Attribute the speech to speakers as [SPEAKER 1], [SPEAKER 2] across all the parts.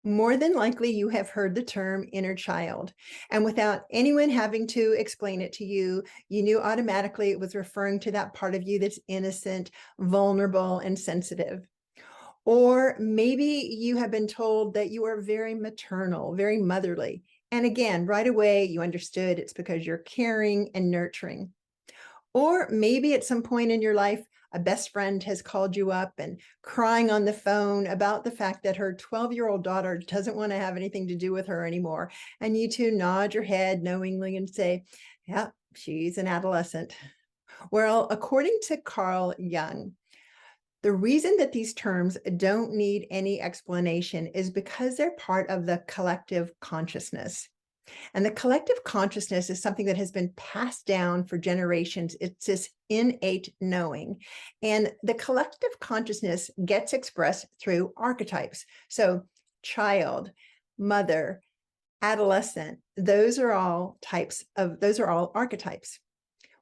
[SPEAKER 1] More than likely, you have heard the term inner child. And without anyone having to explain it to you, you knew automatically it was referring to that part of you that's innocent, vulnerable, and sensitive. Or maybe you have been told that you are very maternal, very motherly. And again, right away, you understood it's because you're caring and nurturing. Or maybe at some point in your life, a best friend has called you up and crying on the phone about the fact that her 12-year-old daughter doesn't want to have anything to do with her anymore. And you two nod your head knowingly and say, yeah, she's an adolescent. Well, according to Carl Jung, the reason that these terms don't need any explanation is because they're part of the collective consciousness. And the collective consciousness is something that has been passed down for generations. It's this innate knowing. And the collective consciousness gets expressed through archetypes. So child, mother, adolescent, those are all archetypes.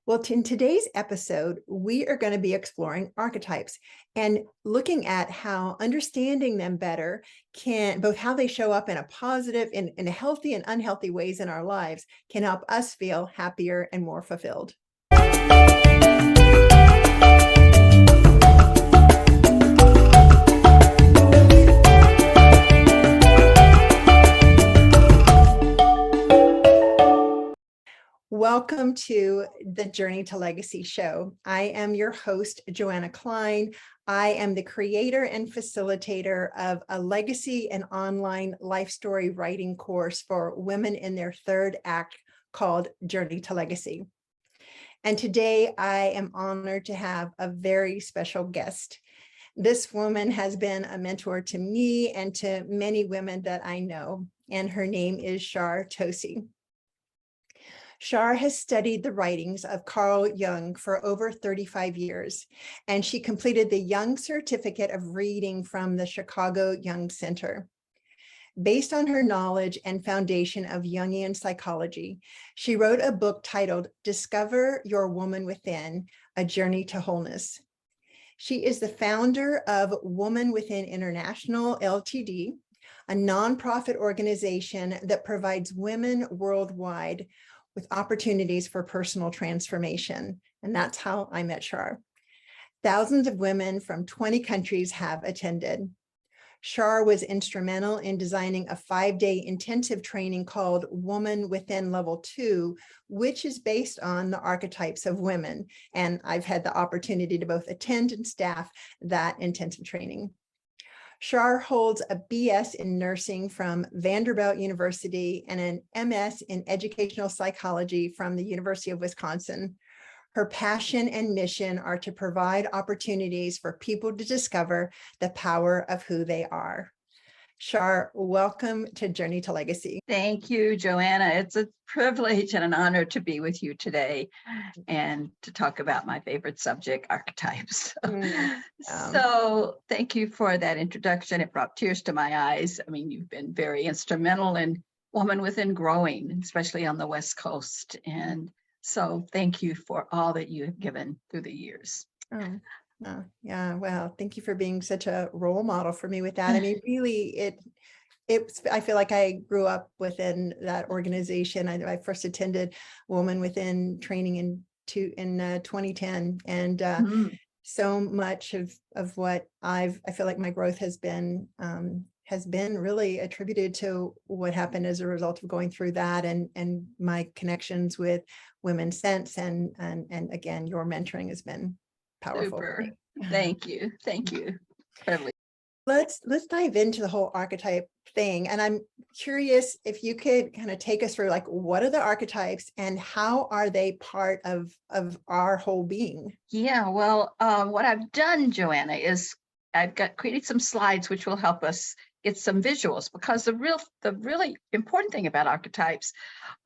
[SPEAKER 1] Well, in today's episode, we are going to be exploring archetypes and looking at how understanding them better can, both how they show up in a positive, in healthy and unhealthy ways in our lives, can help us feel happier and more fulfilled. Welcome to the Journey to Legacy show. I am your host, Joanna Klein. I am the creator and facilitator of a legacy and online life story writing course for women in their third act called Journey to Legacy. And today I am honored to have a very special guest. This woman has been a mentor to me and to many women that I know, and her name is Char Tosi. Char has studied the writings of Carl Jung for over 35 years, and she completed the Jung Certificate of Reading from the Chicago Jung Center. Based on her knowledge and foundation of Jungian psychology, she wrote a book titled Discover Your Woman Within, A Journey to Wholeness. She is the founder of Woman Within International, Ltd., a nonprofit organization that provides women worldwide with opportunities for personal transformation. And that's how I met Char. Thousands of women from 20 countries have attended. Char was instrumental in designing a 5-day intensive training called Woman Within Level 2, which is based on the archetypes of women. And I've had the opportunity to both attend and staff that intensive training. Char holds a BS in nursing from Vanderbilt University and an MS in educational psychology from the University of Wisconsin. Her passion and mission are to provide opportunities for people to discover the power of who they are. Char, welcome to Journey to Legacy.
[SPEAKER 2] Thank you, Joanna. It's a privilege and an honor to be with you today and to talk about my favorite subject, archetypes. So thank you for that introduction. It brought tears to my eyes. I mean, you've been very instrumental in Woman Within growing, especially on the West Coast. And so thank you for all that you have given through the years.
[SPEAKER 1] Yeah, well, thank you for being such a role model for me with that. I mean, really, I feel like I grew up within that organization. I first attended Woman Within training in 2010, and so much of what I feel like my growth has been really attributed to what happened as a result of going through that, and my connections with women since, and again, your mentoring has been powerful.
[SPEAKER 2] Super. Thank you. Privilege.
[SPEAKER 1] Let's dive into the whole archetype thing. And I'm curious if you could kind of take us through, like, what are the archetypes and how are they part of our whole being?
[SPEAKER 2] Yeah, well, what I've done, Joanna, is I've created some slides which will help us get some visuals, because the really important thing about archetypes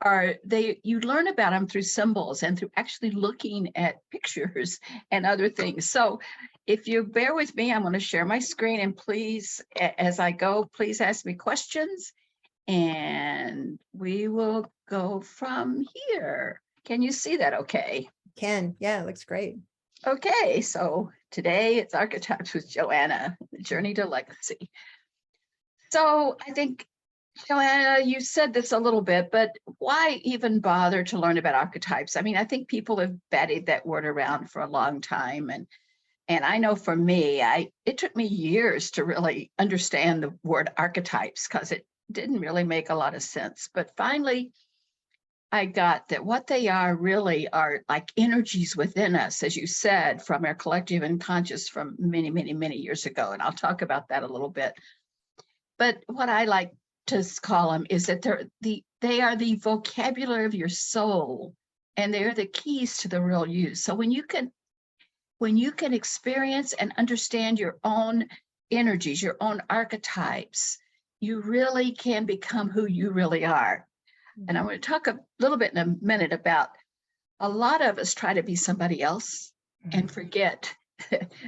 [SPEAKER 2] are you learn about them through symbols and through actually looking at pictures and other things. So if you bear with me, I'm going to share my screen, and please, as I go, please ask me questions and we will go from here. Can you see that okay?
[SPEAKER 1] Can. Yeah, it looks great.
[SPEAKER 2] Okay, so today it's Archetypes with Joanna, the Journey to Legacy. So I think, Joanna, you said this a little bit, but why even bother to learn about archetypes? I mean, I think people have batted that word around for a long time. And I know for me, it took me years to really understand the word archetypes because it didn't really make a lot of sense. But finally, I got that what they are really are like energies within us, as you said, from our collective unconscious from many, many, many years ago. And I'll talk about that a little bit. But what I like to call them is that they are the vocabulary of your soul, and they're the keys to the real you. So when you can experience and understand your own energies, your own archetypes, you really can become who you really are. And I'm going to talk a little bit in a minute about a lot of us try to be somebody else and forget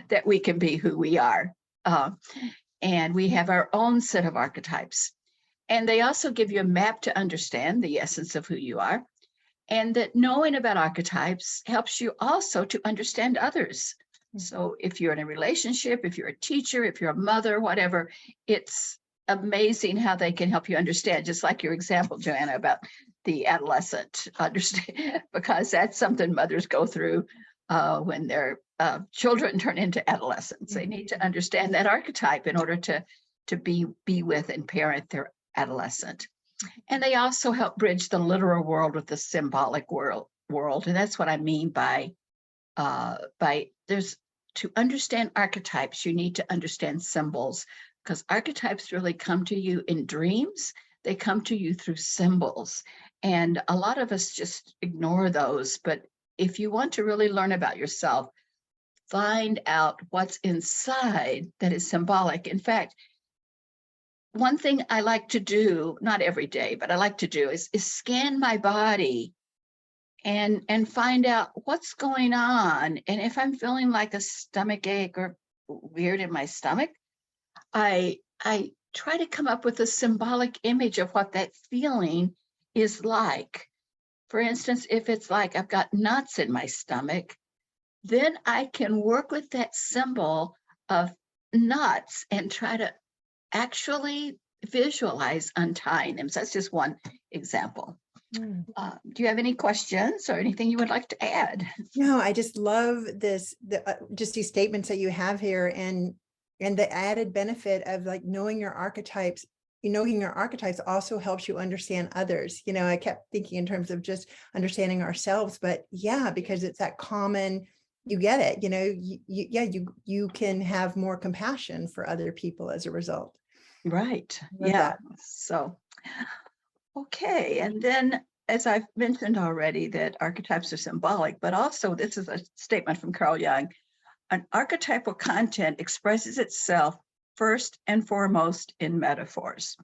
[SPEAKER 2] that we can be who we are. And we have our own set of archetypes. And they also give you a map to understand the essence of who you are. And that knowing about archetypes helps you also to understand others. So if you're in a relationship, if you're a teacher, if you're a mother, whatever, it's amazing how they can help you understand, just like your example, Joanna, about the adolescent, understand, because that's something mothers go through when their children turn into adolescents. They need to understand that archetype in order to be with and parent their adolescent. And they also help bridge the literal world with the symbolic world. And that's what I mean by there's, to understand archetypes, you need to understand symbols, because archetypes really come to you in dreams. They come to you through symbols. And a lot of us just ignore those. But if you want to really learn about yourself, find out what's inside that is symbolic. In fact, one thing I like to do, not every day, but I like to do is scan my body and find out what's going on. And if I'm feeling like a stomach ache or weird in my stomach, I try to come up with a symbolic image of what that feeling is like. For instance, if it's like I've got knots in my stomach, then I can work with that symbol of knots and try to actually visualize untying them. So that's just one example. Do you have any questions or anything you would like to add?
[SPEAKER 1] No, I just love this, just these statements that you have here, and the added benefit of like knowing your archetypes. Knowing your archetypes also helps you understand others. I kept thinking in terms of just understanding ourselves, but yeah, because it's that common, you get it, you can have more compassion for other people as a result.
[SPEAKER 2] Right.
[SPEAKER 1] Love
[SPEAKER 2] Yeah.
[SPEAKER 1] that.
[SPEAKER 2] So, okay. And then, as I've mentioned already, that archetypes are symbolic, but also this is a statement from Carl Jung. An archetypal content expresses itself first and foremost in metaphors.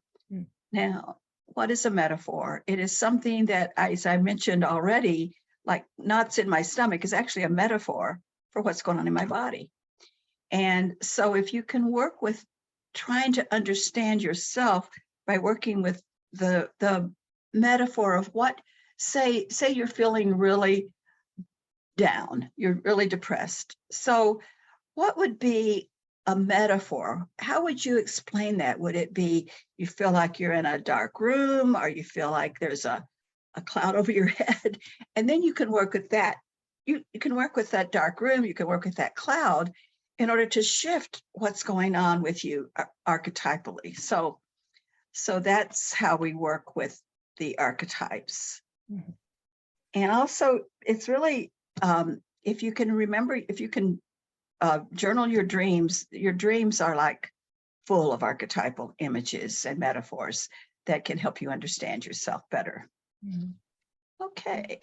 [SPEAKER 2] Now, what is a metaphor? It is something that, as I mentioned already, like knots in my stomach is actually a metaphor for what's going on in my body. And so if you can work with trying to understand yourself by working with the metaphor of what, say you're feeling really down, you're really depressed. So what would be a metaphor? How would you explain that? Would it be you feel like you're in a dark room, or you feel like there's a cloud over your head? And then you can work with that. You can work with that dark room, you can work with that cloud in order to shift what's going on with you archetypally. So that's how we work with the archetypes. And also, it's really, if you can remember, if you can journal your dreams are like full of archetypal images and metaphors that can help you understand yourself better. Okay,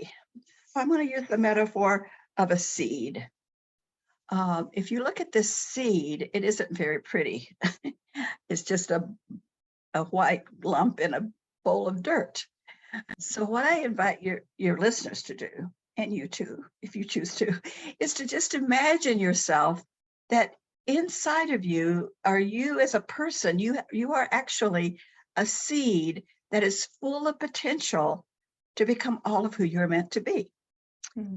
[SPEAKER 2] so I'm going to use the metaphor of a seed. If you look at this seed, it isn't very pretty. It's just a white lump in a bowl of dirt. So what I invite your listeners to do, and you too, if you choose to, is to just imagine yourself that inside of you are you as a person. You are actually a seed that is full of potential to become all of who you're meant to be.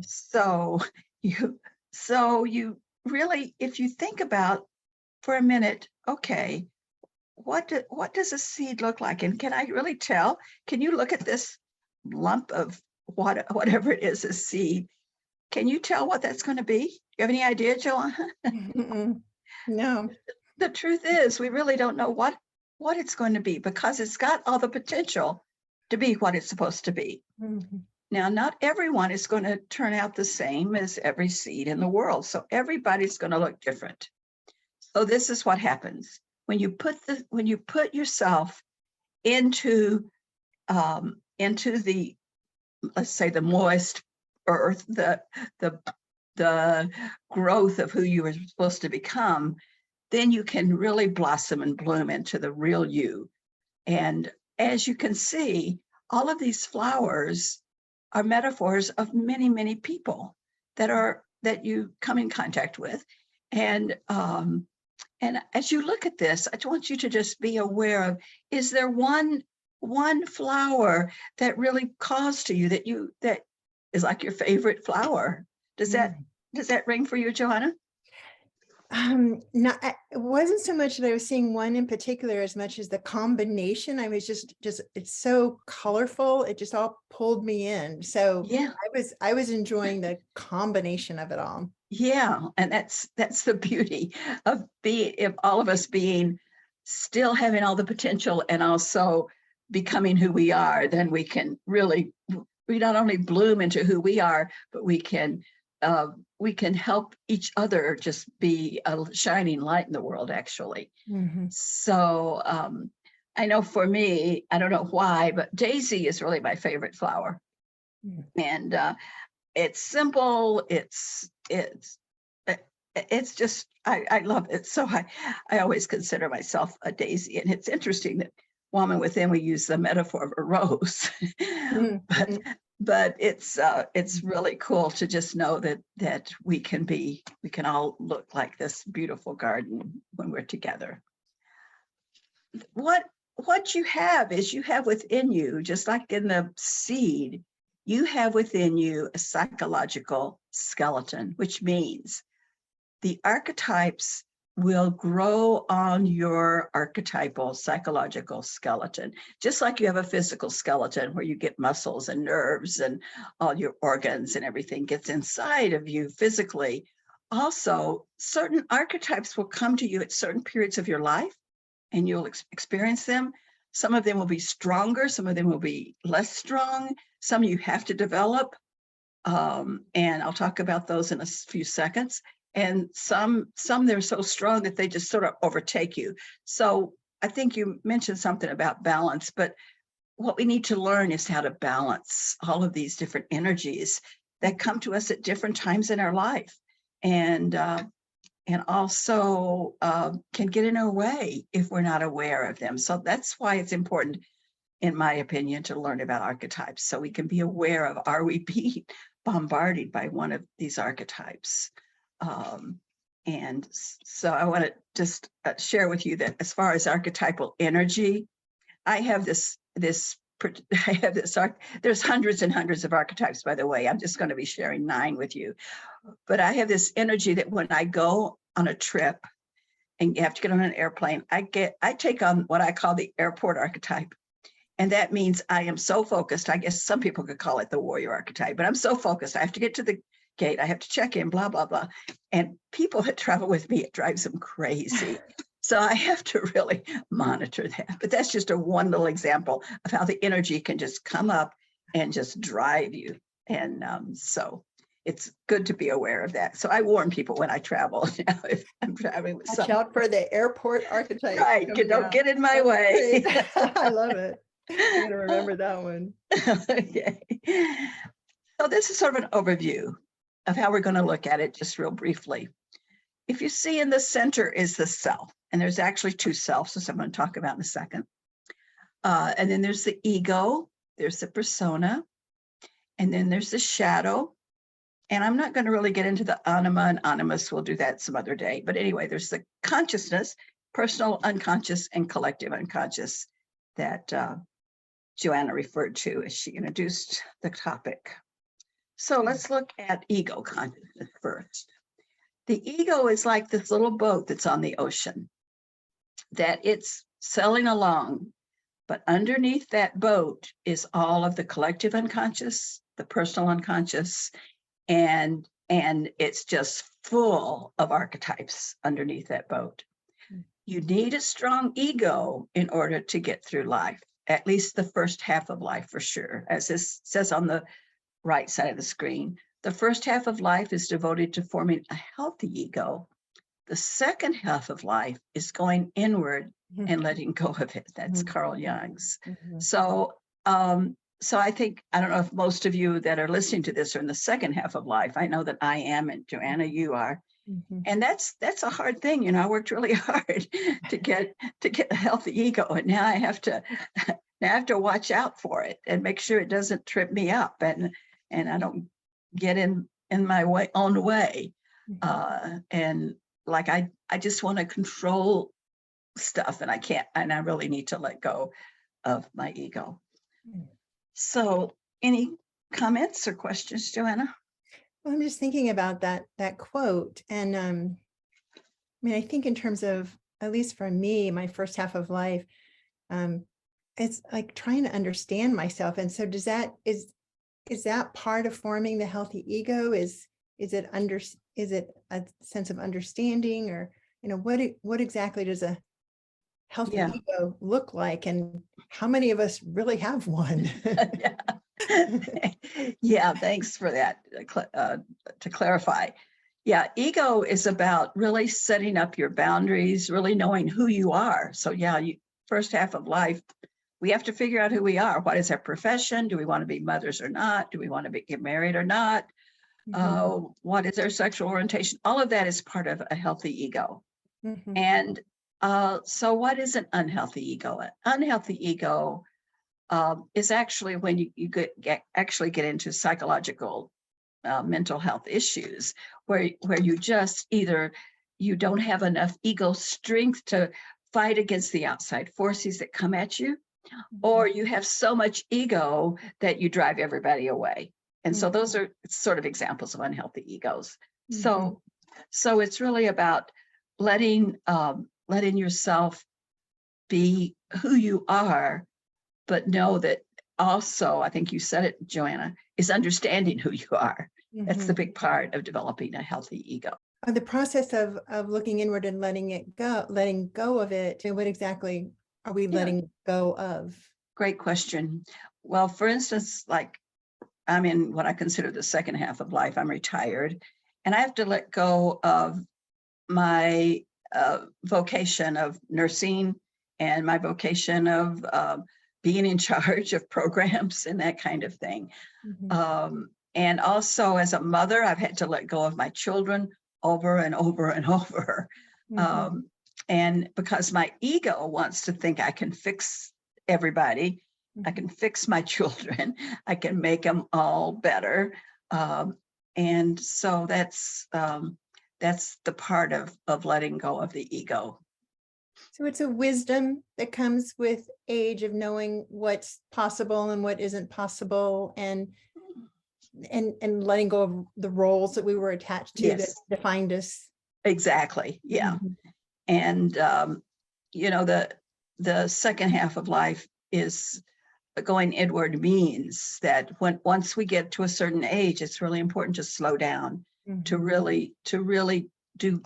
[SPEAKER 2] So you really, if you think about for a minute, okay, what does a seed look like? And can I really tell? Can you look at this lump of whatever it is, a seed? Can you tell what that's going to be? Do you have any idea, Joanna?
[SPEAKER 1] No.
[SPEAKER 2] The truth is, we really don't know what it's going to be, because it's got all the potential to be what it's supposed to be.
[SPEAKER 1] Mm-hmm.
[SPEAKER 2] Now, not everyone is going to turn out the same as every seed in the world. So everybody's going to look different. So this is what happens when you put yourself into the, let's say, the moist earth, the growth of who you are supposed to become, then you can really blossom and bloom into the real you. And as you can see, all of these flowers are metaphors of many, many people that you come in contact with. And as you look at this, I want you to just be aware of, is there one flower that really calls to you, that is like your favorite flower? Does that ring for you, Joanna?
[SPEAKER 1] No, it wasn't so much that I was seeing one in particular as much as the combination. I was just it's so colorful. It just all pulled me in. So
[SPEAKER 2] Yeah,
[SPEAKER 1] I was enjoying the combination of it all.
[SPEAKER 2] yeah, and that's the beauty of all of us being, still having all the potential and also becoming who we are. Then we not only bloom into who we are, but we can help each other just be a shining light in the world, actually.
[SPEAKER 1] Mm-hmm.
[SPEAKER 2] So I know for me, I don't know why, but daisy is really my favorite flower.
[SPEAKER 1] Mm-hmm.
[SPEAKER 2] And it's simple. It's just, I love it. So I always consider myself a daisy. And it's interesting that Woman Within, we use the metaphor of a rose.
[SPEAKER 1] Mm-hmm.
[SPEAKER 2] but it's really cool to just know that we can all look like this beautiful garden when we're together. What you have is, you have within you, just like in the seed, you have within you a psychological skeleton, which means the archetypes will grow on your archetypal psychological skeleton, just like you have a physical skeleton where you get muscles and nerves and all your organs and everything gets inside of you physically. Also, certain archetypes will come to you at certain periods of your life, and you'll experience them. Some of them will be stronger, some of them will be less strong, some you have to develop. And I'll talk about those in a few seconds. And some they're so strong that they just sort of overtake you. So I think you mentioned something about balance, but what we need to learn is how to balance all of these different energies that come to us at different times in our life, and also can get in our way if we're not aware of them. So that's why it's important, in my opinion, to learn about archetypes, so we can be aware of, are we being bombarded by one of these archetypes? And so I want to just share with you that as far as archetypal energy, I have this, there's hundreds and hundreds of archetypes, by the way. I'm just going to be sharing 9 with you. But I have this energy that when I go on a trip and you have to get on an airplane, I take on what I call the airport archetype. And that means I am so focused. I guess some people could call it the warrior archetype, but I'm so focused. I have to get to the gate. I have to check in, blah, blah, blah. And people that travel with me, it drives them crazy. So I have to really monitor that. But that's just one little example of how the energy can just come up and just drive you. And so it's good to be aware of that. So I warn people when I travel, if I'm traveling with
[SPEAKER 1] Watch out for the airport archetype.
[SPEAKER 2] Right, don't get in my way.
[SPEAKER 1] I love it. I'm going to remember that one.
[SPEAKER 2] Okay. So this is sort of an overview of how we're going to look at it just real briefly. If you see in the center is the self, and there's actually 2 selves, which I'm going to talk about in a second. And then there's the ego, there's the persona, and then there's the shadow. And I'm not going to really get into the anima and animus. We'll do that some other day. But anyway, there's the consciousness, personal unconscious and collective unconscious, that Joanna referred to as she introduced the topic. So let's look at ego consciousness first. The ego is like this little boat that's on the ocean, that it's sailing along. But underneath that boat is all of the collective unconscious, the personal unconscious, and it's just full of archetypes underneath that boat. You need a strong ego in order to get through life, at least the first half of life for sure. As this says on the right side of the screen, the first half of life is devoted to forming a healthy ego. The second half of life is going inward and letting go of it. That's Carl Jung's. So I think, I don't know if most of you that are listening to this are in the second half of life. I know that I am, and Joanna, you are. And that's a hard thing. You know, I worked really hard to get a healthy ego. And now I have to watch out for it and make sure it doesn't trip me up and I don't get in my own way. And like, I just want to control stuff, and I can't, and I really need to let go of my ego. So any comments or questions, Joanna?
[SPEAKER 1] Well, I'm just thinking about that quote. And I mean, I think in terms of, at least for me, my first half of life, it's like trying to understand myself. And so is that part of forming the healthy ego? Is it a sense of understanding, or, you know, what exactly does a healthy ego look like, and how many of us really have one?
[SPEAKER 2] Yeah, thanks for that, to clarify. Yeah, ego is about really setting up your boundaries, really knowing who you are. So yeah, first half of life, we have to figure out who we are. What is our profession? Do we want to be mothers or not? Do we want to get married or not? What is our sexual orientation? All of that is part of a healthy ego. And so what is an unhealthy ego? An unhealthy ego is actually when you actually get into psychological mental health issues, where you just either you don't have enough ego strength to fight against the outside forces that come at you, or you have so much ego that you drive everybody away. And so those are sort of examples of unhealthy egos. So it's really about letting yourself be who you are, but know that also, I think you said it, Joanna, is understanding who you are. That's the big part of developing a healthy ego.
[SPEAKER 1] The process of looking inward and letting go of it. What exactly are we letting go of?
[SPEAKER 2] Great question. Well, for instance, like I'm in what I consider the second half of life. I'm retired, and I have to let go of my vocation of nursing and my vocation of being in charge of programs and that kind of thing. And also as a mother, I've had to let go of my children over and over and over. And because my ego wants to think I can fix everybody, I can fix my children, I can make them all better. And so that's the part of letting go of the ego.
[SPEAKER 1] So it's a wisdom that comes with age, of knowing what's possible and what isn't possible, and letting go of the roles that we were attached to that defined us. Exactly.
[SPEAKER 2] Yeah. And you know, the second half of life is going inward, means that once we get to a certain age, it's really important to slow down, to really do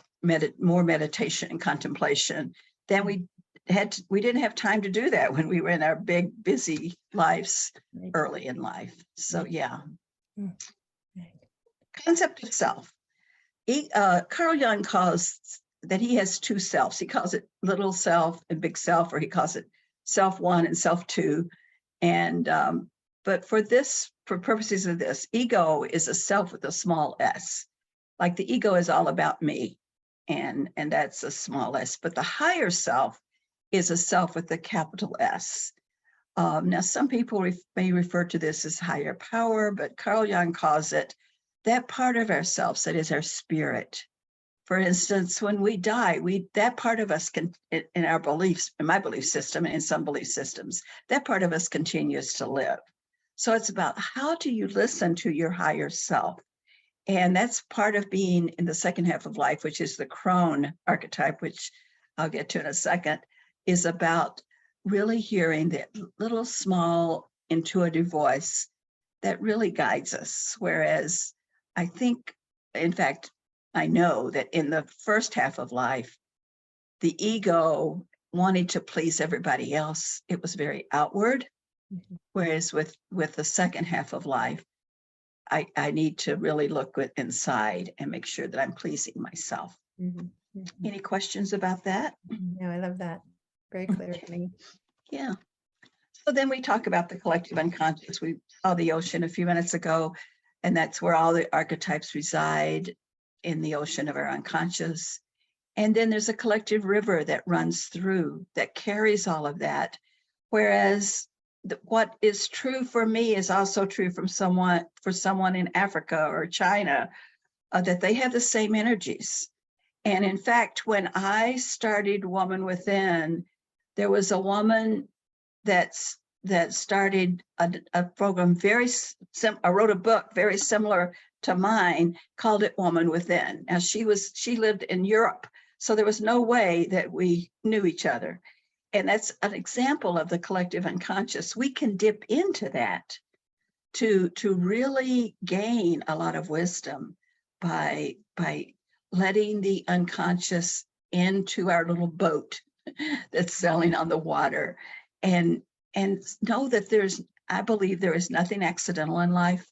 [SPEAKER 2] more meditation and contemplation. Then we didn't have time to do that when we were in our big, busy lives early in life. So yeah. Concept of self. Carl Jung calls that he has two selves. He calls it little self and big self, or he calls it self one and self two. And but for purposes of this, ego is a self with a small s. Like the ego is all about me, and that's a small s. But the higher self is a self with a capital S. Now, some people may refer to this as higher power, but Carl Jung calls it that part of ourselves that is our spirit. For instance, when we die, that part of us can, in our beliefs, in my belief system and in some belief systems, that part of us continues to live. So it's about how do you listen to your higher self? And that's part of being in the second half of life, which is the crone archetype, which I'll get to in a second. is about really hearing that little small intuitive voice that really guides us. Whereas I think, in fact, I know that in the first half of life, the ego wanting to please everybody else, it was very outward. Whereas with the second half of life, I need to really look inside and make sure that I'm pleasing myself. Any questions about that?
[SPEAKER 1] No, I love that. Very clear to me.
[SPEAKER 2] Yeah. So then we talk about the collective unconscious. We saw the ocean a few minutes ago, and that's where all the archetypes reside, in the ocean of our unconscious. And then there's a collective river that runs through, that carries all of that. Whereas what is true for me is also true for someone in Africa or China, that they have the same energies. And in fact, when I started Woman Within, there was a woman that started a program I wrote a book very similar to mine, called it Woman Within. Now she lived in Europe, so there was no way that we knew each other. And that's an example of the collective unconscious. We can dip into that to really gain a lot of wisdom by letting the unconscious into our little boat that's sailing on the water, and know that I believe there is nothing accidental in life,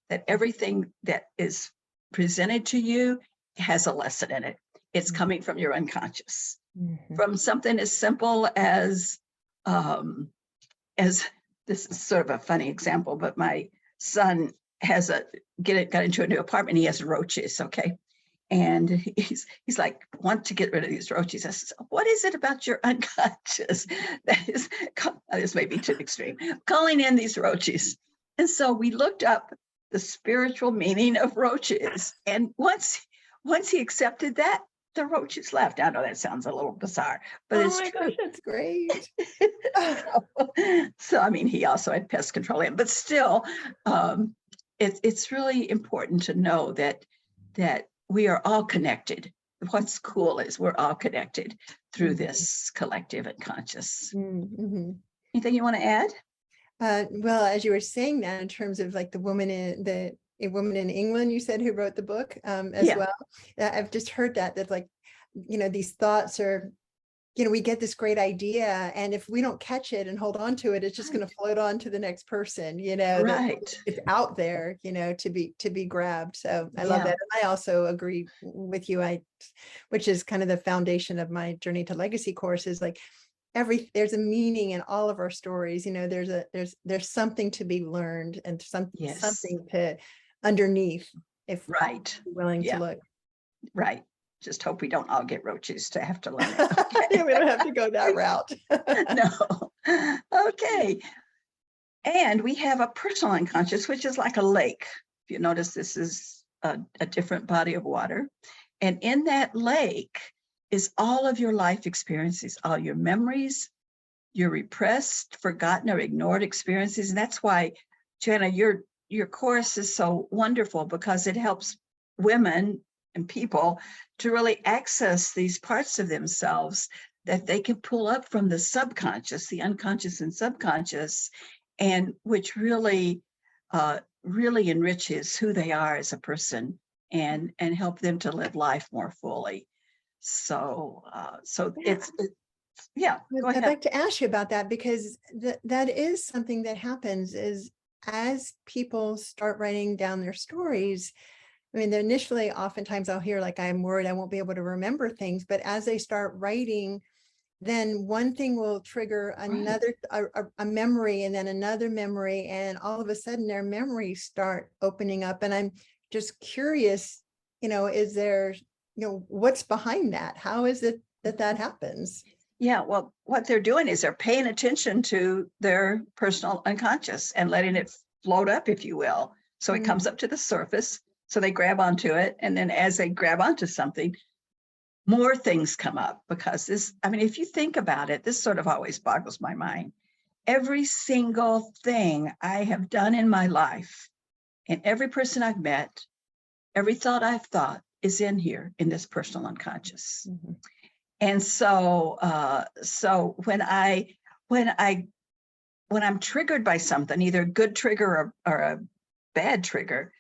[SPEAKER 2] that everything that is presented to you has a lesson in it. It's coming from your unconscious. From something as simple as this is sort of a funny example, but my son got into a new apartment. He has roaches, okay? And he's like, want to get rid of these roaches. I said, what is it about your unconscious that is, this may be too extreme, calling in these roaches? And so we looked up the spiritual meaning of roaches. And once he accepted that, the roaches left. I know that sounds a little bizarre, but it's true.
[SPEAKER 1] Gosh, that's great.
[SPEAKER 2] So, I mean, he also had pest control in, but still, it's really important to know that we are all connected. What's cool is we're all connected through this collective unconscious. Anything you want to add?
[SPEAKER 1] Well, as you were saying that, in terms of like a woman in England, you said, who wrote the book as well. I've just heard that like, these thoughts are, we get this great idea, and if we don't catch it and hold on to it, it's just going to float on to the next person,
[SPEAKER 2] Right.
[SPEAKER 1] it's out there, to be grabbed. So I love that. And I also agree with you, which is kind of the foundation of my Journey to Legacy course, is like, there's a meaning in all of our stories. There's something to be learned, and something to underneath, if
[SPEAKER 2] you're
[SPEAKER 1] willing to look.
[SPEAKER 2] Right. Just hope we don't all get roaches to have to learn it. Okay?
[SPEAKER 1] We don't have to go that route.
[SPEAKER 2] No. Okay. And we have a personal unconscious, which is like a lake. If you notice, this is a different body of water. And in that lake is all of your life experiences, all your memories, your repressed, forgotten, or ignored experiences. And that's why, Joanna, your course is so wonderful, because it helps women and people to really access these parts of themselves that they can pull up from the subconscious, the unconscious and subconscious, and which really enriches who they are as a person, and help them to live life more fully. So it's go ahead.
[SPEAKER 1] I'd like to ask you about that, because that is something that happens, is as people start writing down their stories. I mean, initially, oftentimes I'll hear like, I'm worried I won't be able to remember things, but as they start writing, then one thing will trigger another, a memory, and then another memory, and all of a sudden their memories start opening up. And I'm just curious, is there, what's behind that? How is it that happens?
[SPEAKER 2] Yeah, well, what they're doing is they're paying attention to their personal unconscious and letting it float up, if you will. So it comes up to the surface. So they grab onto it. And then as they grab onto something, more things come up, because if you think about it, this sort of always boggles my mind. Every single thing I have done in my life, and every person I've met, every thought I've thought, is in here in this personal unconscious. And so when I'm triggered by something, either a good trigger or a bad trigger,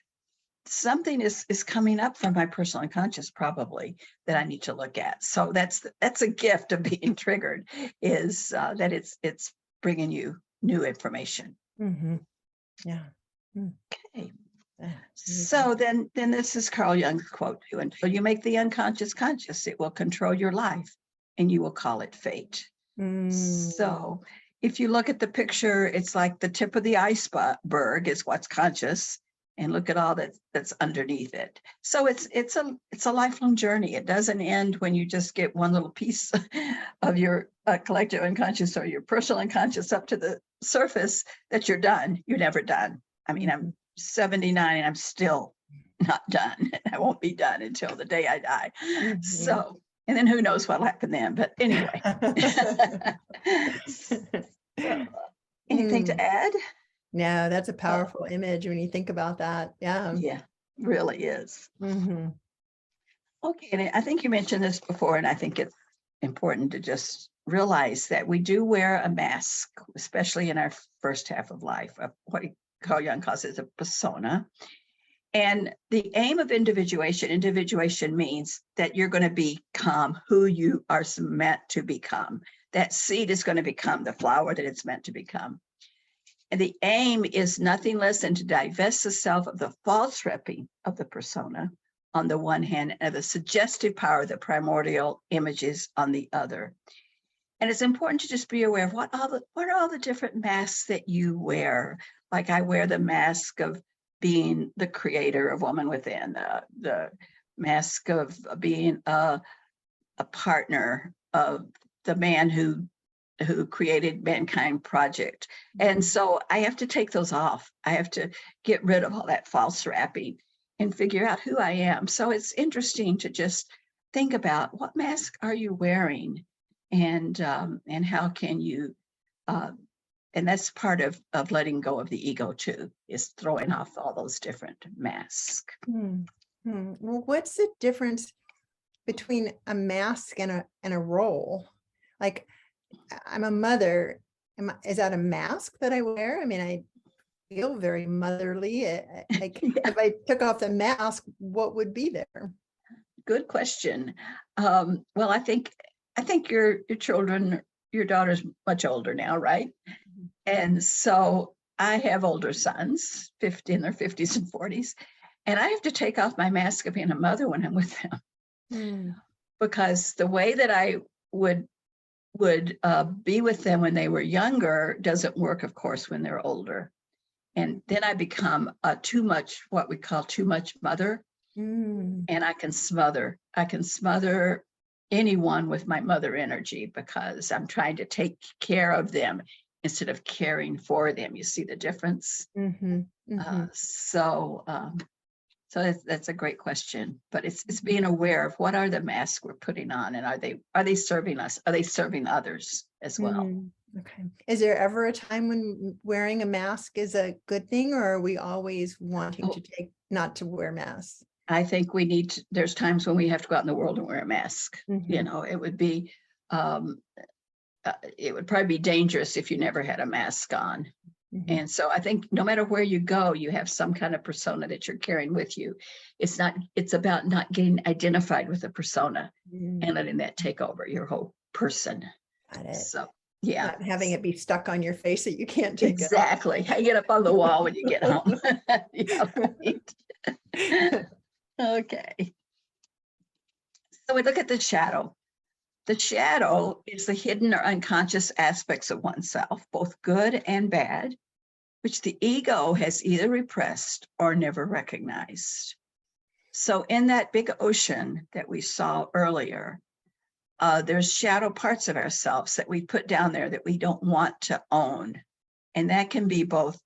[SPEAKER 2] something is coming up from my personal unconscious probably that I need to look at. So that's a gift of being triggered, is that it's bringing you new information.
[SPEAKER 1] Mm-hmm. Yeah.
[SPEAKER 2] Okay.
[SPEAKER 1] Yeah.
[SPEAKER 2] So then this is Carl Jung's quote too: "Until you make the unconscious conscious, it will control your life, and you will call it fate." So if you look at the picture, it's like the tip of the iceberg is what's conscious, and look at all that's underneath it. So it's a lifelong journey. It doesn't end when you just get one little piece of your collective unconscious or your personal unconscious up to the surface that you're done. You're never done. I mean, I'm 79 and I'm still not done. I won't be done until the day I die. So, and then who knows what'll happen then. But anyway. So, anything to add?
[SPEAKER 1] No, that's a powerful image when you think about that. Yeah.
[SPEAKER 2] Yeah, really is.
[SPEAKER 1] Mm-hmm.
[SPEAKER 2] Okay, and I think you mentioned this before, and I think it's important to just realize that we do wear a mask, especially in our first half of life, of what Carl Jung calls it a persona. And the aim of individuation means that you're going to become who you are meant to become. That seed is going to become the flower that it's meant to become. And the aim is nothing less than to divest the self of the false repping of the persona on the one hand, and the suggestive power of the primordial images on the other. And it's important to just be aware of what are all the different masks that you wear. Like I wear the mask of being the creator of Woman Within, the mask of being a partner of the man who created Mankind Project. And so I have to take those off. I have to get rid of all that false wrapping and figure out who I am. So it's interesting to just think about what mask are you wearing, and how can you, and that's part of letting go of the ego too, is throwing off all those different masks.
[SPEAKER 1] Well, what's the difference between a mask and a role? Like, I'm a mother. Is that a mask that I wear? I mean, I feel very motherly. Like, if I took off the mask, what would be there?
[SPEAKER 2] Good question. Well, I think your children, your daughter's much older now, right? And so I have older sons, in their 50s and 40s, and I have to take off my mask of being a mother when I'm with them, because the way that I would be with them when they were younger doesn't work, of course, when they're older. And then I become what we call too much mother. And I can smother anyone with my mother energy, because I'm trying to take care of them instead of caring for them. You see the difference? So that's a great question, but it's being aware of what are the masks we're putting on, and are they serving us? Are they serving others as well?
[SPEAKER 1] Okay. Is there ever a time when wearing a mask is a good thing, or are we always wanting to not to wear masks?
[SPEAKER 2] I think there's times when we have to go out in the world and wear a mask. You know, it would probably be dangerous if you never had a mask on. And so I think no matter where you go, you have some kind of persona that you're carrying with you. It's about not getting identified with a persona and letting that take over your whole person.
[SPEAKER 1] Got it.
[SPEAKER 2] So, yeah.
[SPEAKER 1] Not having it be stuck on your face that you can't take it off.
[SPEAKER 2] Exactly. Hang it up on the wall when you get home. Yeah, right. Okay. So we look at the shadow. The shadow is the hidden or unconscious aspects of oneself, both good and bad, which the ego has either repressed or never recognized. So in that big ocean that we saw earlier, there's shadow parts of ourselves that we put down there that we don't want to own. And that can be both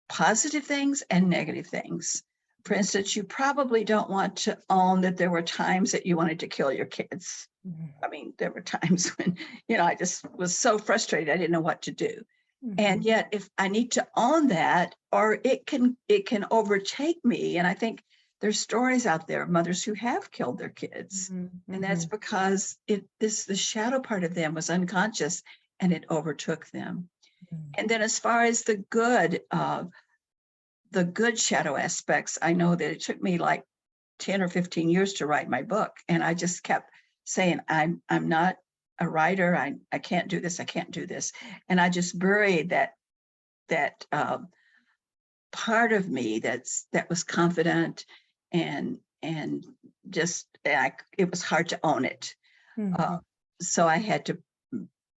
[SPEAKER 2] positive things and negative things. For instance, you probably don't want to own that there were times that you wanted to kill your kids. I mean, there were times when, I just was so frustrated, I didn't know what to do. And yet, if I need to own that, or it can overtake me. And I think there's stories out there of mothers who have killed their kids. And that's because the shadow part of them was unconscious and it overtook them. And then as far as the good shadow aspects, I know that it took me like 10 or 15 years to write my book. And I just kept saying, I'm not a writer. I can't do this. I can't do this. And I just buried that part of me that was confident and just it was hard to own it. So I had to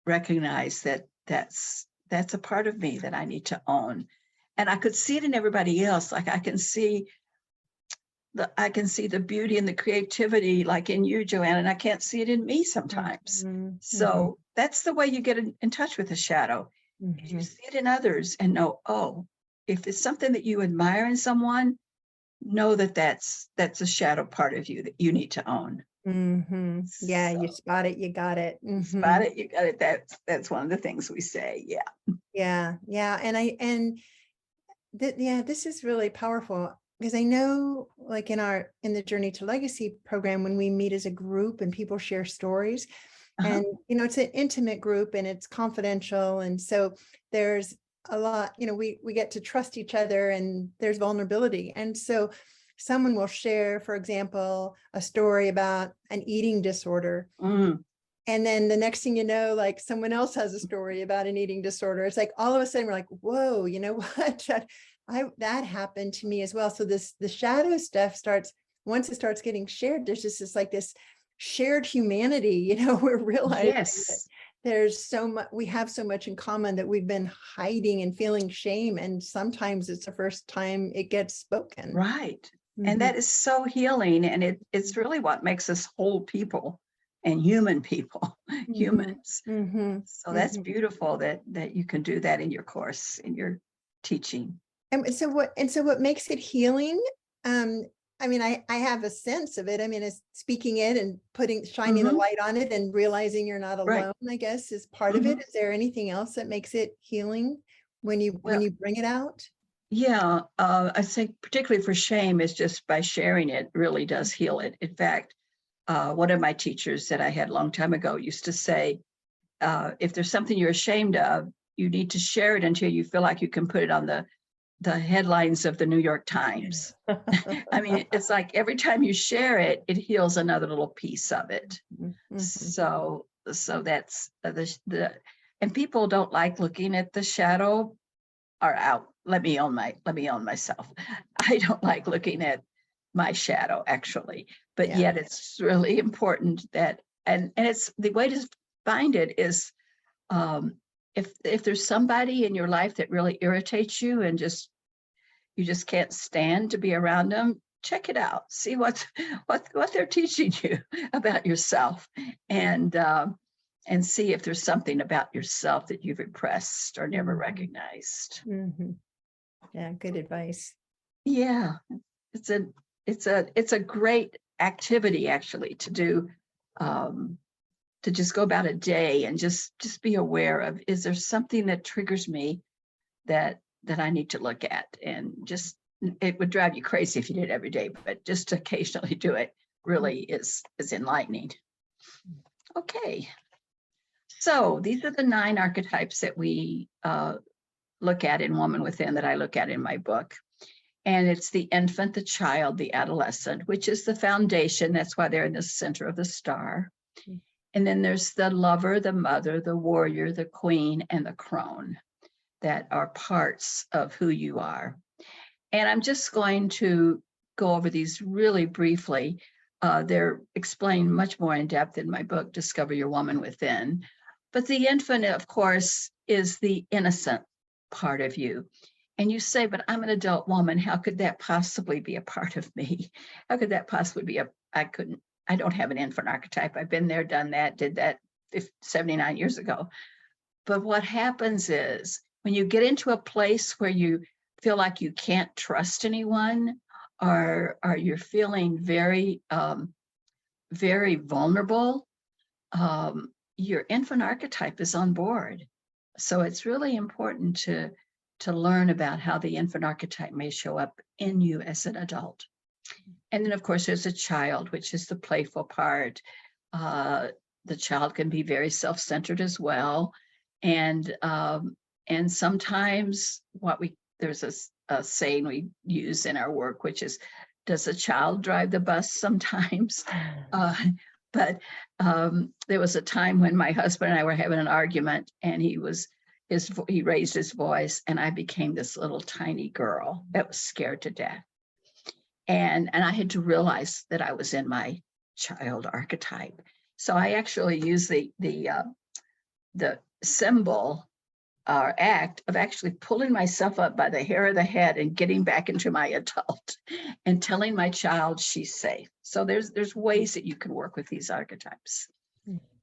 [SPEAKER 2] recognize that that's a part of me that I need to own. And I could see it in everybody else. Like I can see the beauty and the creativity like in you, Joanna, and I can't see it in me sometimes. So that's the way you get in touch with the shadow. You see it in others and know, oh, if it's something that you admire in someone, know that that's a shadow part of you that you need to own.
[SPEAKER 1] Yeah, so, you spot it, you got it.
[SPEAKER 2] Spot it, you got it. That's one of the things we say. Yeah.
[SPEAKER 1] And this is really powerful because I know, like in the Journey to Legacy program, when we meet as a group and people share stories, and it's an intimate group and it's confidential, and so there's a lot, we get to trust each other and there's vulnerability. And so someone will share, for example, a story about an eating disorder. And then the next thing you know, like someone else has a story about an eating disorder. It's like all of a sudden we're like, whoa, you know what? That happened to me as well. So the shadow stuff once it starts getting shared, there's just this shared humanity, we're realizing that there's so much, we have so much in common that we've been hiding and feeling shame. And sometimes it's the first time it gets spoken.
[SPEAKER 2] Right. And that is so healing. And it's really what makes us whole people and human people, humans. So that's beautiful that you can do that in your course, in your teaching.
[SPEAKER 1] And so what makes it healing? I have a sense of it. It's speaking it and shining the light on it and realizing you're not alone, I guess, is part of it. Is there anything else that makes it healing when you bring it out?
[SPEAKER 2] Yeah, I think particularly for shame is just by sharing it really does heal it. In fact, one of my teachers that I had a long time ago used to say, if there's something you're ashamed of, you need to share it until you feel like you can put it on the headlines of the New York Times. It's like every time you share it, it heals another little piece of it. So that's and people don't like looking at the shadow or out. Let me own myself. I don't like looking at my shadow actually, but yet it's really important that, and it's the way to find it is, if there's somebody in your life that really irritates you and you just can't stand to be around them, check it out. See what they're teaching you about yourself, and see if there's something about yourself that you've repressed or never recognized.
[SPEAKER 1] Yeah, good advice.
[SPEAKER 2] Yeah, it's a great activity actually to do. To just go about a day and just be aware of, is there something that triggers me that I need to look at? And just, it would drive you crazy if you did it every day, but just to occasionally do it really is enlightening. Okay. So these are the 9 archetypes that we look at in Woman Within, that I look at in my book. And it's the infant, the child, the adolescent, which is the foundation. That's why they're in the center of the star. And then there's the lover, the mother, the warrior, the queen, and the crone that are parts of who you are. And I'm just going to go over these really briefly. They're explained much more in depth in my book, Discover Your Woman Within. But the infant, of course, is the innocent part of you. And you say, but I'm an adult woman. How could that possibly be a part of me? How could that possibly be I don't have an infant archetype. I've been there, done that, did that 79 years ago. But what happens is when you get into a place where you feel like you can't trust anyone, or you're feeling very, very vulnerable, your infant archetype is on board. So it's really important to learn about how the infant archetype may show up in you as an adult. And then, of course, there's a child, which is the playful part. The child can be very self-centered as well. And sometimes there's a saying we use in our work, which is, does a child drive the bus sometimes? But there was a time when my husband and I were having an argument, and he raised his voice, and I became this little tiny girl that was scared to death. And I had to realize that I was in my child archetype. So I actually use the symbol or act of actually pulling myself up by the hair of the head and getting back into my adult and telling my child she's safe. So there's ways that you can work with these archetypes.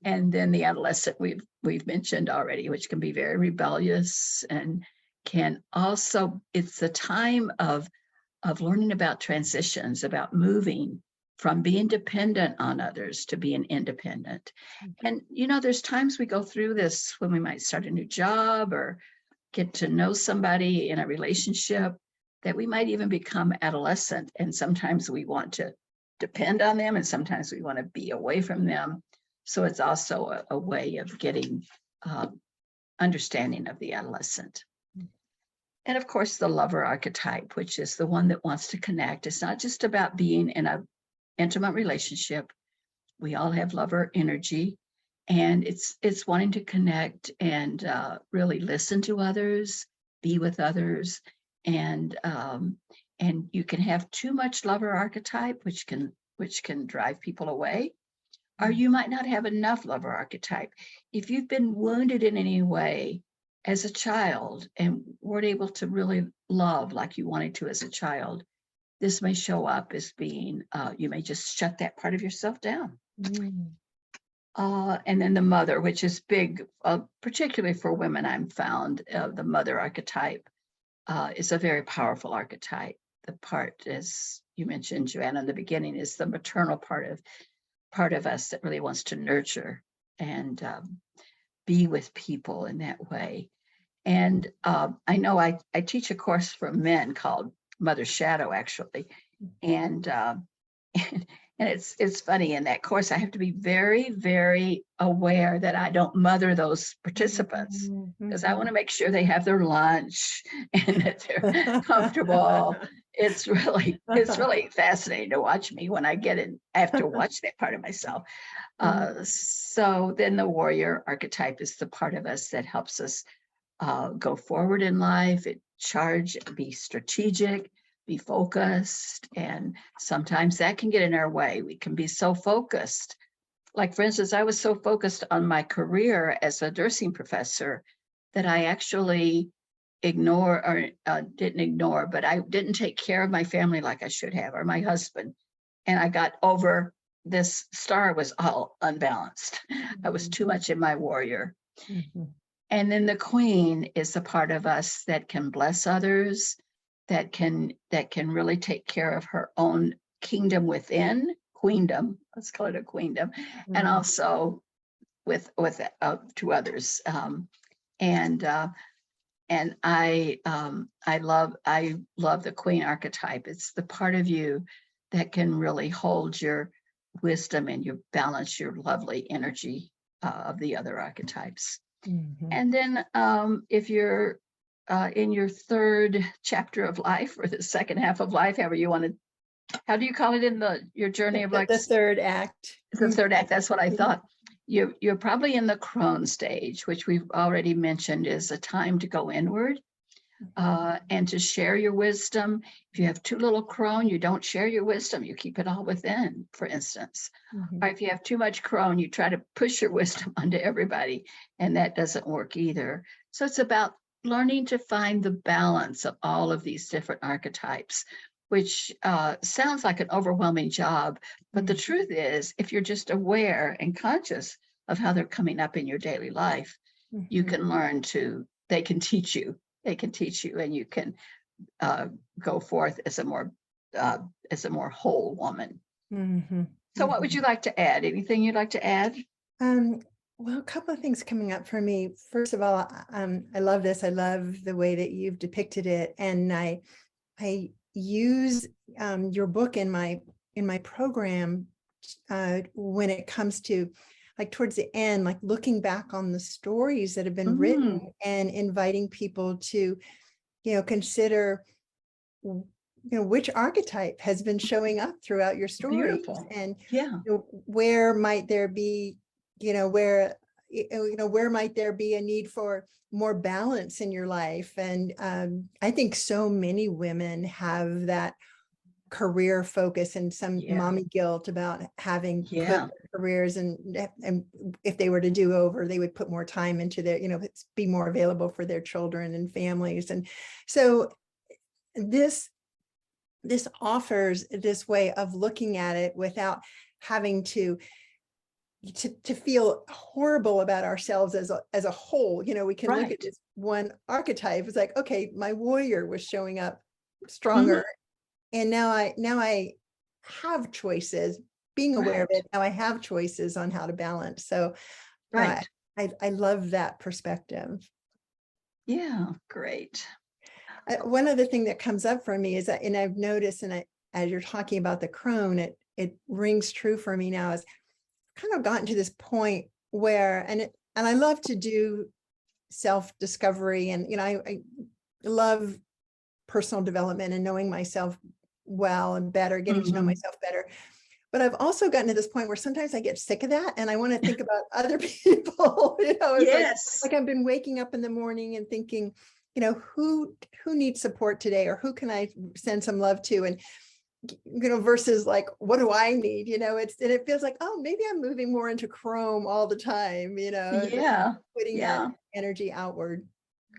[SPEAKER 2] And then the adolescent we've mentioned already, which can be very rebellious and can also, it's the time of learning about transitions, about moving from being dependent on others to being independent. And, there's times we go through this when we might start a new job or get to know somebody in a relationship, that we might even become adolescent. And sometimes we want to depend on them, and sometimes we want to be away from them. So it's also a way of getting understanding of the adolescent. And of course, the lover archetype, which is the one that wants to connect. It's not just about being in an intimate relationship. We all have lover energy, and it's wanting to connect and really listen to others, be with others, and you can have too much lover archetype, which can drive people away, or you might not have enough lover archetype. If you've been wounded in any way as a child and weren't able to really love like you wanted to as a child, this may show up as being, you may just shut that part of yourself down. And then the mother, which is big, particularly for women, I'm found, the mother archetype is a very powerful archetype. The part, as you mentioned, Joanna, in the beginning, is the maternal part of us that really wants to nurture and be with people in that way. And I know I teach a course for men called Mother Shadow, actually. And it's funny, in that course, I have to be very, very aware that I don't mother those participants, because I want to make sure they have their lunch and that they're comfortable. It's really fascinating to watch me when I get in. I have to watch that part of myself. So then the warrior archetype is the part of us that helps us go forward in life, be strategic, be focused. And sometimes that can get in our way. We can be so focused. Like, for instance, I was so focused on my career as a nursing professor that I actually didn't ignore, but I didn't take care of my family like I should have, or my husband. And I got over, this star was all unbalanced. I was too much in my warrior. And then the queen is the part of us that can bless others, that can really take care of her own kingdom within, queendom, let's call it a queendom, and also with to others. And I love the queen archetype. It's the part of you that can really hold your wisdom and your balance, your lovely energy of the other archetypes. And then if you're in your third chapter of life, or the second half of life, however you want to, how do you call it in your journey of life?
[SPEAKER 1] The third act.
[SPEAKER 2] The third act, that's what I thought. You're probably in the crone stage, which we've already mentioned is a time to go inward and to share your wisdom. If you have too little crone, you don't share your wisdom, you keep it all within, for instance. Or if you have too much crone, you try to push your wisdom onto everybody, and that doesn't work either. So it's about learning to find the balance of all of these different archetypes, which sounds like an overwhelming job. But the truth is, if you're just aware and conscious of how they're coming up in your daily life, you can learn they can teach you, and you can go forth as a more whole woman. So what would you like to add? Anything you'd like to add?
[SPEAKER 1] Well, a couple of things coming up for me. First of all, I love this. I love the way that you've depicted it. And I use your book in my program when it comes to like towards the end, like looking back on the stories that have been written and inviting people to, consider, which archetype has been showing up throughout your stories.
[SPEAKER 2] Beautiful.
[SPEAKER 1] And
[SPEAKER 2] Yeah.
[SPEAKER 1] Where might there be, where might there be a need for more balance in your life? And I think so many women have that career focus and some mommy guilt about having put their careers, and if they were to do over, they would put more time into their, be more available for their children and families. And so this offers this way of looking at it without having to feel horrible about ourselves as a whole. We can look at this one archetype. It's like, okay, my warrior was showing up stronger. And now I have choices, being aware of it. Now I have choices on how to balance. So I love that perspective.
[SPEAKER 2] Yeah, great.
[SPEAKER 1] One other thing that comes up for me is that, and I've noticed, and as you're talking about the crone, it rings true for me now, is kind of gotten to this point where, and I love to do self-discovery, and I love personal development and knowing myself well and better, getting to know myself better. But I've also gotten to this point where sometimes I get sick of that and I want to think about other people. It's like I've been waking up in the morning and thinking, who needs support today, or who can I send some love to? And versus like, what do I need? It feels like, oh, maybe I'm moving more into Chrome all the time, putting that energy outward.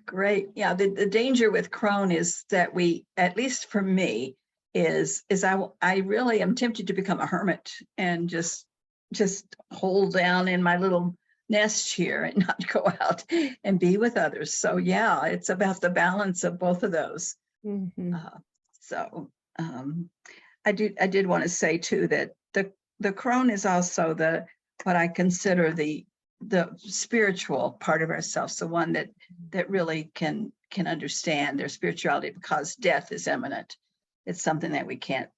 [SPEAKER 2] Great. Yeah. The danger with crone is that we, at least for me, is I really am tempted to become a hermit and just hold down in my little nest here and not go out and be with others. So yeah, it's about the balance of both of those. I did want to say too that the crone is also what I consider the spiritual part of ourselves, the one that really can understand their spirituality, because death is imminent. It's something that we can't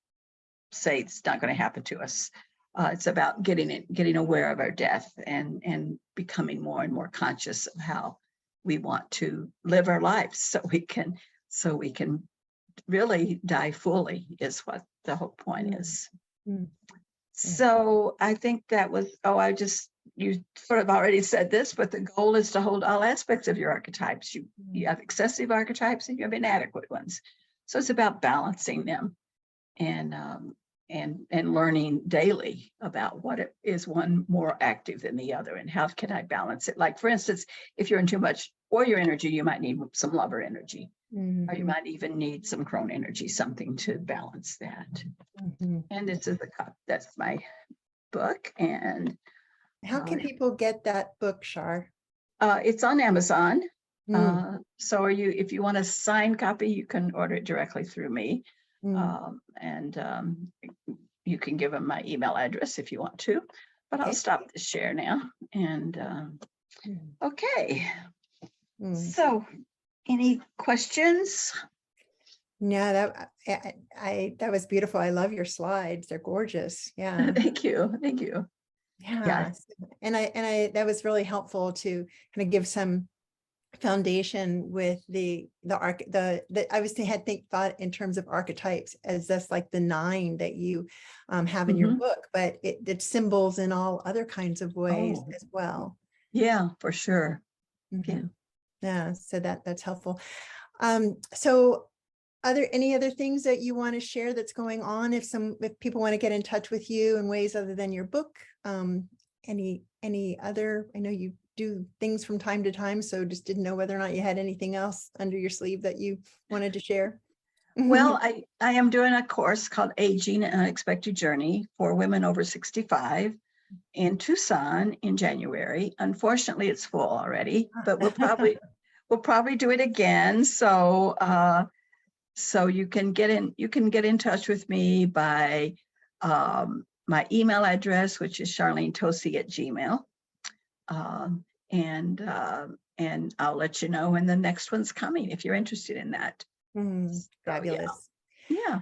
[SPEAKER 2] say it's not going to happen to us. It's about getting aware of our death and becoming more and more conscious of how we want to live our lives, so we can really die fully, is what the whole point is. So I think that was, you sort of already said this, but the goal is to hold all aspects of your archetypes. You have excessive archetypes and you have inadequate ones. So it's about balancing them and learning daily about what it is one more active than the other, and how can I balance it? Like, for instance, if you're in too much warrior energy, you might need some lover energy, or you might even need some crone energy, something to balance that. And this is that's my book. And
[SPEAKER 1] how can people get that book, Char?
[SPEAKER 2] It's on Amazon. So if you want a signed copy, you can order it directly through me. And you can give them my email address if you want to, but I'll stop the share now. And okay. So any questions?
[SPEAKER 1] No, that was beautiful. I love your slides. They're gorgeous. Yeah.
[SPEAKER 2] Thank you.
[SPEAKER 1] Yeah. And I that was really helpful to kind of give some foundation with the I was thought in terms of archetypes as that's like the 9 that you have in your book, but it symbols in all other kinds of ways as well.
[SPEAKER 2] Yeah, for sure.
[SPEAKER 1] Yeah, so that's helpful. So are there any other things that you want to share that's going on if people want to get in touch with you in ways other than your book? Any other, I know you do things from time to time, so just didn't know whether or not you had anything else under your sleeve that you wanted to share.
[SPEAKER 2] Well, I am doing a course called Aging: An Unexpected Journey for women over 65 in Tucson in January. Unfortunately, it's full already, but we'll probably do it again. So you can get in touch with me by my email address, which is charlenetosi@gmail.com. And I'll let you know when the next one's coming if you're interested in that.
[SPEAKER 1] Fabulous.
[SPEAKER 2] Yeah.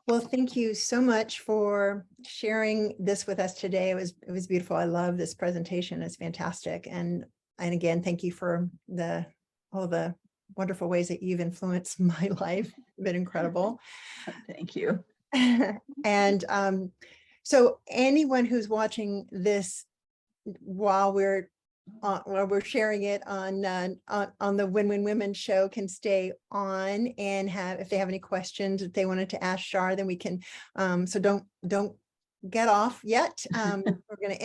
[SPEAKER 1] Well, thank you so much for sharing this with us today. It was beautiful. I love this presentation. It's fantastic. And again, thank you for all the wonderful ways that you've influenced my life. It's been incredible.
[SPEAKER 2] Thank you.
[SPEAKER 1] And so anyone who's watching this while we're sharing it on the Win-Win Women show can stay on and if they have any questions that they wanted to ask Char, then we can, so don't get off yet. We're going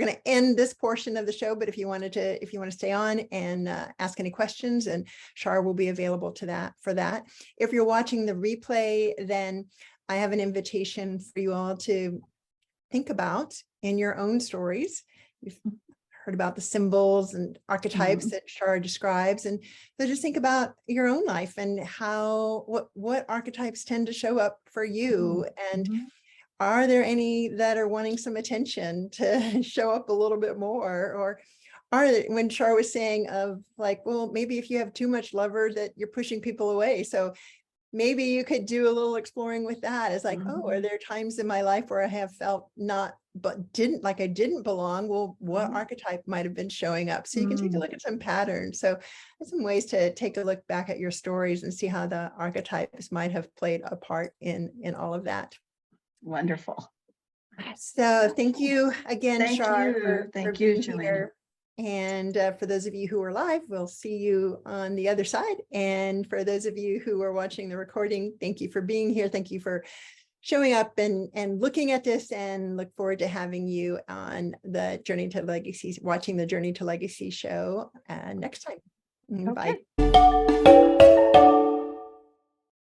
[SPEAKER 1] to end this portion of the show, but if you want to stay on and ask any questions, and Char will be available for that. If you're watching the replay, then I have an invitation for you all to think about in your own stories. We've heard about the symbols and archetypes that Char describes. And so just think about your own life and what archetypes tend to show up for you. And are there any that are wanting some attention to show up a little bit more? Or when Char was saying of like, well, maybe if you have too much lover that you're pushing people away. So maybe you could do a little exploring with that. It's like, oh, are there times in my life where I have felt I didn't belong? Well, what archetype might have been showing up? So you can take a look at some patterns. So there's some ways to take a look back at your stories and see how the archetypes might have played a part in all of that.
[SPEAKER 2] Wonderful.
[SPEAKER 1] So thank you again, Char, for being
[SPEAKER 2] Joanna.
[SPEAKER 1] here. And for those of you who are live, we'll see you on the other side. And for those of you who are watching the recording, thank you for being here. Thank you for showing up and looking at this, and look forward to having you on the Journey to Legacy, watching the Journey to Legacy show next time.
[SPEAKER 2] Okay.
[SPEAKER 1] Bye.